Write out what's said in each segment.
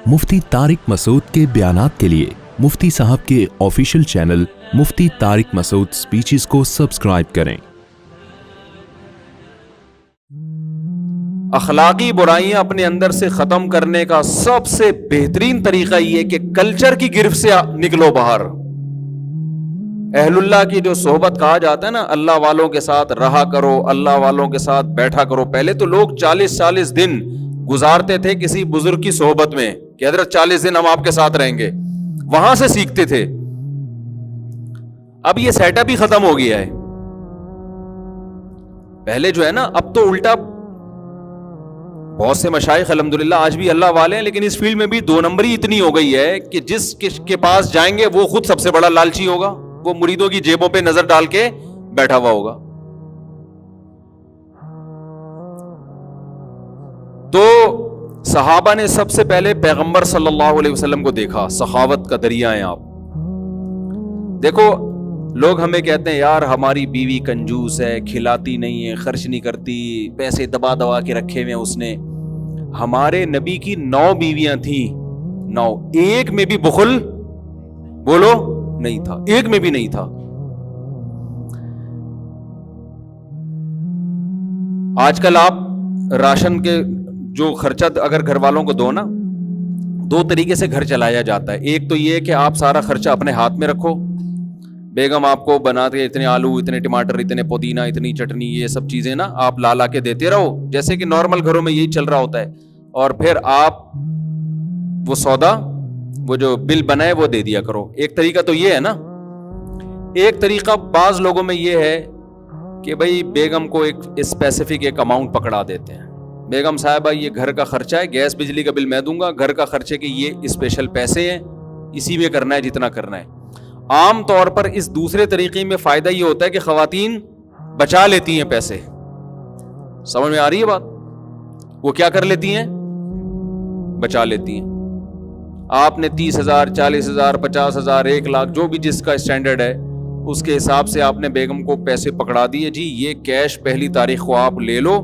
मुफ्ती तारिक मसूद के बयानात के लिए मुफ्ती साहब के ऑफिशियल चैनल मुफ्ती तारिक मसूद स्पीचेस को सब्सक्राइब करें। अखलाकी बुराइयां अपने अंदर से खत्म करने का सबसे बेहतरीन तरीका ये कि कल्चर की गिरफ्त से निकलो बाहर। अहलुल्लाह की जो सोहबत कहा जाता है ना, अल्लाह वालों के साथ रहा करो, अल्लाह वालों के साथ बैठा करो। पहले तो लोग 40-40 दिन गुजारते थे किसी बुजुर्ग की सोहबत में कि हजरत 40 दिन हम आपके साथ रहेंगे, वहां से सीखते थे। अब ये सेटअप ही खत्म हो गया है। पहले जो है ना, अब तो उल्टा बहुत से मशाइख अल्हम्दुलिल्लाह आज भी अल्लाह वाले हैं, लेकिन इस फील्ड में भी 2 नंबरी इतनी हो गई है कि जिस के पास जाएंगे वो खुद सबसे बड़ा लालची होगा, वो मुरीदों की जेबों पे नजर डाल के बैठा हुआ होगा। तो सहाबा ने सबसे पहले पैगंबर सल्लल्लाहु अलैहि वसल्लम को देखा, सखावत का दरिया है आप। देखो, लोग हमें कहते हैं यार हमारी बीवी कंजूस है, खिलाती नहीं है, खर्च नहीं करती, पैसे दबा दबा के रखे हुए हैं उसने। हमारे नबी की 9 बीवियां थी, 9, एक में भी बुखल बोलो नहीं था, एक में भी नहीं था। आजकल आप राशन के जो खर्चा अगर घर वालों को दो ना, 2 तरीके से घर चलाया जाता है। एक तो ये कि आप सारा खर्चा अपने हाथ में रखो, बेगम आपको बना के इतने आलू, इतने टमाटर, इतने पुदीना, इतनी चटनी, ये सब चीजें ना आप ला के देते रहो, जैसे कि नॉर्मल घरों में यही चल रहा होता है। और फिर आप वो सौदा, वो जो बिल बनाए वो दे दिया करो। एक तरीका तो ये है ना। एक तरीका बाज लोगों में ये है कि भाई बेगम को एक स्पेसिफिक एक अमाउंट पकड़ा देते हैं, बेगम साहिबा ये घर का खर्चा है, गैस बिजली का बिल मैं दूंगा, घर का खर्चे के ये स्पेशल पैसे हैं, इसी में करना है जितना करना है। आम तौर पर इस दूसरे तरीके में फायदा ये होता है कि खवातीन बचा लेती हैं पैसे। समझ में आ रही है बात? वो क्या कर लेती हैं? बचा लेती हैं। आपने 30,000, 40,000, 50,000, 1 लाख, जो भी जिसका स्टैंडर्ड है उसके हिसाब से आपने बेगम को पैसे पकड़ा दिए, जी ये कैश पहली तारीख को आप ले लो,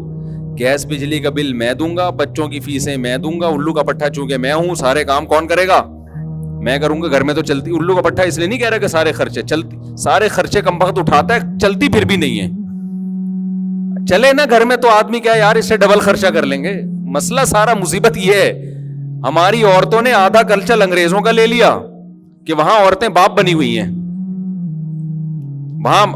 गैस बिजली का बिल मैं दूंगा, बच्चों की फीसें मैं दूंगा, उल्लू का पट्टा चूंकि मैं हूं, सारे काम कौन करेगा? मैं करूंगा। घर में तो चलती, उल्लू का पट्टा इसलिए नहीं कह रहा कि सारे खर्चे चलती, सारे खर्चे कम वक्त उठाता है, चलती फिर भी नहीं है। चले ना घर में तो आदमी क्या यार इससे डबल खर्चा कर लेंगे। मसला सारा मुसीबत ये है, हमारी औरतों ने आधा कल्चर अंग्रेजों का ले लिया कि वहां औरतें बाप बनी हुई हैं। वहां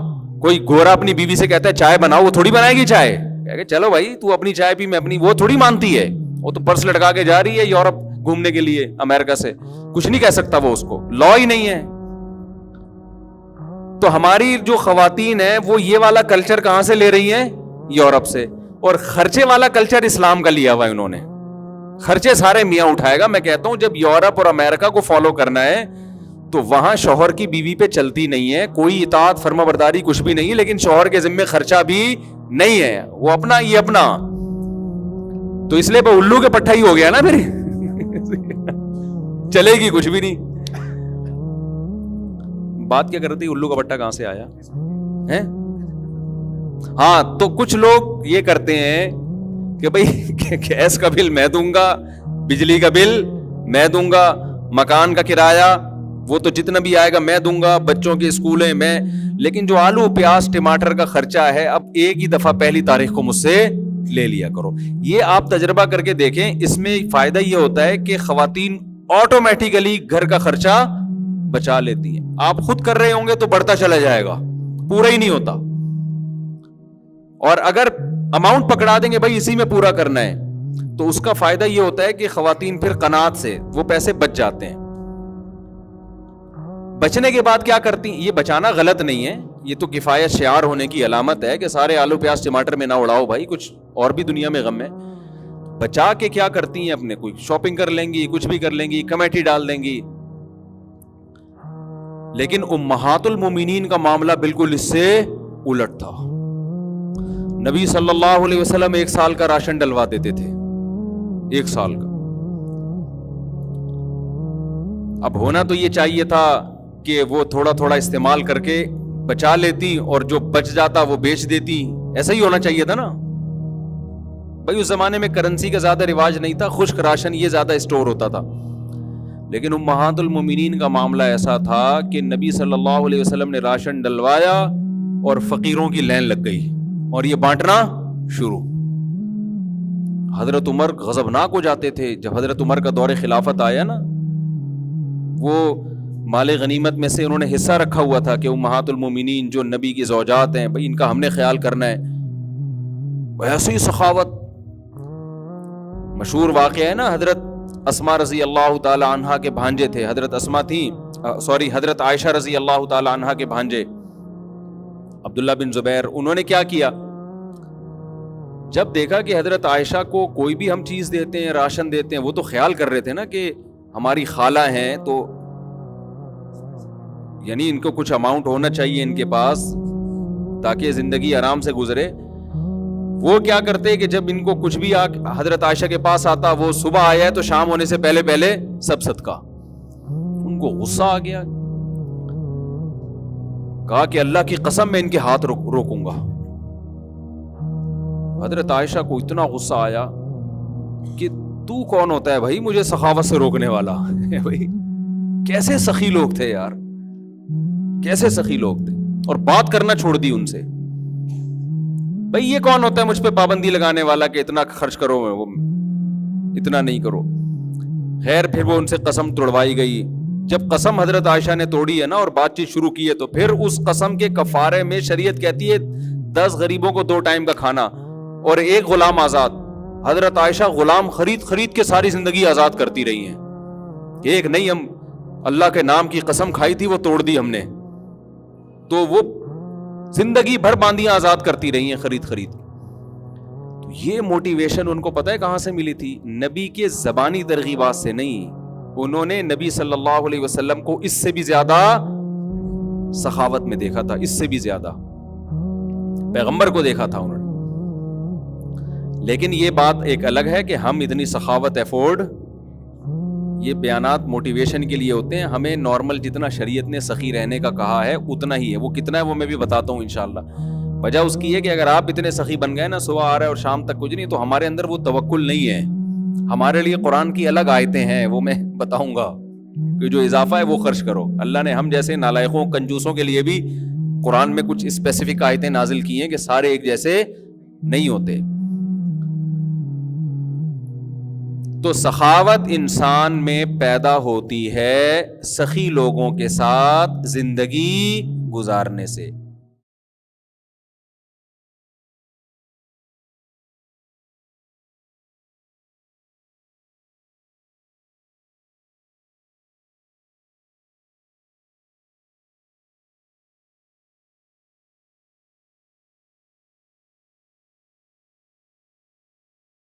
कोई गोरा अपनी बीवी से कहता है चाय बनाओ, वो थोड़ी बनाएगी चाय, कहेगा चलो भाई तू अपनी चाय पी, मैं अपनी, वो थोड़ी मानती है। वो तो पर्स लटका के जा रही है यूरोप घूमने के लिए, अमेरिका से, कुछ नहीं कह सकता वो, उसको लॉ ही नहीं है। तो हमारी जो खवातीन है वो ये वाला कल्चर कहां से ले रही है? यूरोप से। और खर्चे वाला कल्चर इस्लाम का लिया हुआ है उन्होंने। खर्चे सारे मियां उठाएगा। मैं कहता हूं जब यूरोप और अमेरिका को फॉलो करना है तो वहां शौहर की बीवी पे चलती नहीं है, कोई इताअत फर्माबरदारी कुछ भी नहीं है, लेकिन शौहर के जिम्मे खर्चा भी नहीं है, वो अपना ये अपना। तो इसलिए वो उल्लू के पट्टा ही हो गया ना फिर चलेगी कुछ भी नहीं। बात क्या कर रही थी, उल्लू का पट्टा कहां से आया है? हाँ, तो कुछ लोग ये करते हैं कि भाई गैस का बिल मैं दूंगा, बिजली का बिल मैं दूंगा, मकान का किराया वो तो जितना भी आएगा मैं दूंगा, बच्चों के स्कूल है मैं, लेकिन जो आलू प्याज टमाटर का खर्चा है अब एक ही दफा पहली तारीख को मुझसे ले लिया करो। ये आप तजर्बा करके देखें, इसमें फायदा ये होता है कि खवातीन ऑटोमेटिकली घर का खर्चा बचा लेती है। आप खुद कर रहे होंगे तो बढ़ता चला जाएगा, पूरा ही नहीं होता। और अगर अमाउंट पकड़ा देंगे भाई इसी में पूरा करना है, तो उसका फायदा ये होता है कि खवातीन फिर कनात से वो पैसे बच जाते हैं। बचने के बाद क्या करती हैं? ये बचाना गलत नहीं है, ये तो किफायत शियार होने की अलामत है कि सारे आलू प्याज टमाटर में ना उड़ाओ भाई, कुछ और भी दुनिया में गम है। बचा के क्या करती हैं? अपने कोई शॉपिंग कर लेंगी, कुछ भी कर लेंगी, कमेटी डाल देंगी। लेकिन उम्महातुल मोमिनीन का मामला बिल्कुल इससे उलट था। नबी सल्लल्लाहु अलैहि वसल्लम 1 साल का राशन डलवा देते थे, 1 साल का। अब होना तो ये चाहिए था कि वो थोड़ा थोड़ा इस्तेमाल करके बचा लेती और जो बच जाता वो बेच देती, ऐसा ही होना चाहिए था ना भाई। उस जमाने में करेंसी का ज्यादा रिवाज नहीं था, खुश्क राशन ये ज्यादा स्टोर होता था। لیکن امہات المومنین کا معاملہ ایسا تھا کہ نبی صلی اللہ علیہ وسلم نے راشن ڈلوایا اور فقیروں کی لائن لگ گئی اور یہ بانٹنا شروع. حضرت عمر غضبناک ہو جاتے تھے. جب حضرت عمر کا دور خلافت آیا نا, وہ مال غنیمت میں سے انہوں نے حصہ رکھا ہوا تھا کہ امہات المومنین جو نبی کی زوجات ہیں بھائی ان کا ہم نے خیال کرنا ہے. ایسی سخاوت. مشہور واقعہ ہے نا, حضرت اسما رضی اللہ تعالی عنہا کے بھانجے تھے. حضرت اسما تھیں حضرت عائشہ رضی اللہ تعالی عنہا کے بھانجے عبداللہ بن زبیر. انہوں نے کیا کیا, جب دیکھا کہ حضرت عائشہ کو کوئی بھی ہم چیز دیتے ہیں, راشن دیتے ہیں, وہ تو خیال کر رہے تھے نا کہ ہماری خالہ ہیں تو یعنی ان کو کچھ اماؤنٹ ہونا چاہیے ان کے پاس تاکہ زندگی آرام سے گزرے. وہ کیا کرتے کہ جب ان کو کچھ بھی حضرت عائشہ کے پاس آتا, وہ صبح آیا ہے تو شام ہونے سے پہلے پہلے سب صدقہ. ان کو غصہ آ گیا, کہا کہ اللہ کی قسم میں ان کے ہاتھ روکوں گا. حضرت عائشہ کو اتنا غصہ آیا کہ تو کون ہوتا ہے بھائی مجھے سخاوت سے روکنے والا. بھائی کیسے سخی لوگ تھے یار, کیسے سخی لوگ تھے, اور بات کرنا چھوڑ دی ان سے. بھائی یہ کون ہوتا ہے مجھ پہ پابندی لگانے والا کہ اتنا خرچ کرو, وہ اتنا نہیں کرو. خیر پھر وہ ان سے قسم توڑوائی گئی. جب قسم حضرت عائشہ نے توڑی ہے نا اور بات چیت شروع کی ہے, تو پھر اس قسم کے کفارے میں شریعت کہتی ہے 10 غریبوں کو 2 ٹائم کا کھانا اور 1 غلام آزاد. حضرت عائشہ غلام خرید کے ساری زندگی آزاد کرتی رہی ہیں. ایک نہیں, ہم اللہ کے نام کی قسم کھائی تھی وہ توڑ دی ہم نے, تو وہ زندگی بھر باندیاں آزاد کرتی رہی ہیں خرید. تو یہ موٹیویشن ان کو پتہ ہے کہاں سے ملی تھی؟ نبی کے زبانی ترغیبات سے نہیں. انہوں نے نبی صلی اللہ علیہ وسلم کو اس سے بھی زیادہ سخاوت میں دیکھا تھا, اس سے بھی زیادہ پیغمبر کو دیکھا تھا انہوں نے. لیکن یہ بات ایک الگ ہے کہ ہم اتنی سخاوت افورڈ, یہ بیانات موٹیویشن کے لیے ہوتے ہیں. ہمیں نارمل جتنا شریعت نے سخی رہنے کا کہا ہے اتنا ہی ہے. وہ کتنا ہے وہ میں بھی بتاتا ہوں انشاءاللہ. وجہ اس کی ہے کہ اگر آپ اتنے سخی بن گئے نا, صبح آ رہا ہے اور شام تک کچھ نہیں, تو ہمارے اندر وہ توکل نہیں ہے. ہمارے لیے قرآن کی الگ آیتیں ہیں, وہ میں بتاؤں گا کہ جو اضافہ ہے وہ خرچ کرو. اللہ نے ہم جیسے نالائقوں کنجوسوں کے لیے بھی قرآن میں کچھ اسپیسیفک آیتیں نازل کی ہیں کہ سارے ایک جیسے نہیں ہوتے. تو سخاوت انسان میں پیدا ہوتی ہے سخی لوگوں کے ساتھ زندگی گزارنے سے.